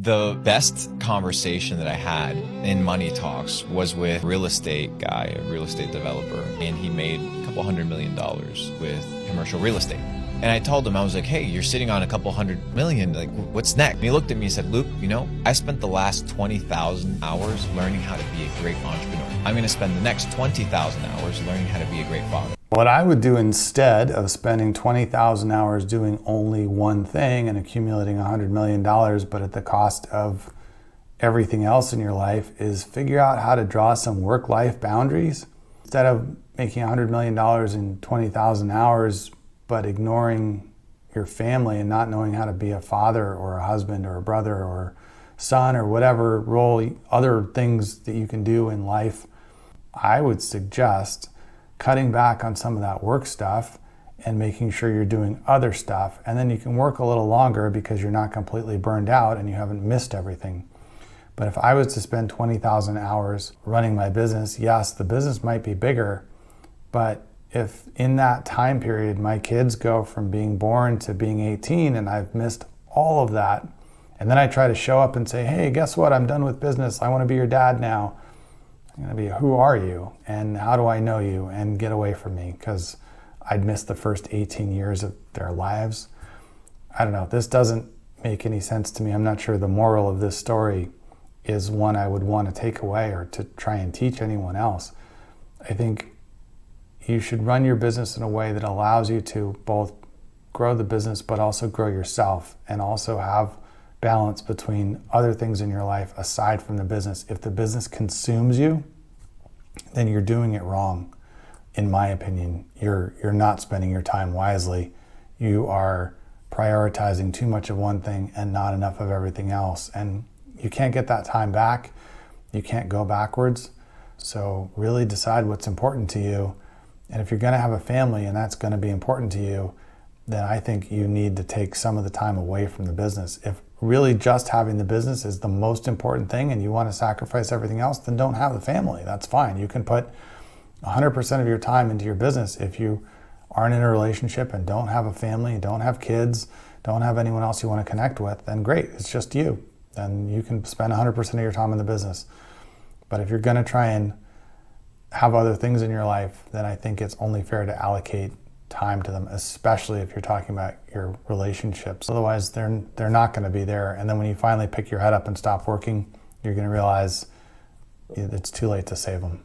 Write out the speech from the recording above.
The best conversation that I had in money talks was with a real estate guy, a real estate developer, and he made a couple $100 million with commercial real estate. And I told him, I was like, hey, you're sitting on a couple $100 million, like what's next? And he looked at me and said, Luke, I spent the last 20,000 hours learning how to be a great entrepreneur. I'm gonna spend the next 20,000 hours learning how to be a great father. What I would do instead of spending 20,000 hours doing only one thing and accumulating $100 million, but at the cost of everything else in your life, is figure out how to draw some work-life boundaries. Instead of making $100 million in 20,000 hours, but ignoring your family and not knowing how to be a father or a husband or a brother or son or whatever role, other things that you can do in life, I would suggest cutting back on some of that work stuff and making sure you're doing other stuff. And then you can work a little longer because you're not completely burned out and you haven't missed everything. But if I was to spend 20,000 hours running my business, yes, the business might be bigger, but if in that time period my kids go from being born to being 18 and I've missed all of that, and then I try to show up and say, hey, guess what? I'm done with business. I want to be your dad now. I'm going to be, who are you? And how do I know you? And get away from me, because I'd missed the first 18 years of their lives. I don't know. This doesn't make any sense to me. I'm not sure the moral of this story is one I would want to take away or to try and teach anyone else. I think you should run your business in a way that allows you to both grow the business but also grow yourself, and also have balance between other things in your life aside from the business. If the business consumes you, then you're doing it wrong. In my opinion, you're not spending your time wisely. You are prioritizing too much of one thing and not enough of everything else. And you can't get that time back. You can't go backwards. So really decide what's important to you. And if you're going to have a family and that's going to be important to you, then I think you need to take some of the time away from the business. If really just having the business is the most important thing and you want to sacrifice everything else, then don't have the family. That's fine. You can put 100% of your time into your business. If you aren't in a relationship and don't have a family, don't have kids, don't have anyone else you want to connect with, then great, it's just you. Then you can spend 100% of your time in the business. But if you're going to try and have other things in your life, then I think it's only fair to allocate time to them, especially if you're talking about your relationships. Otherwise, they're not going to be there. And then when you finally pick your head up and stop working, you're going to realize it's too late to save them.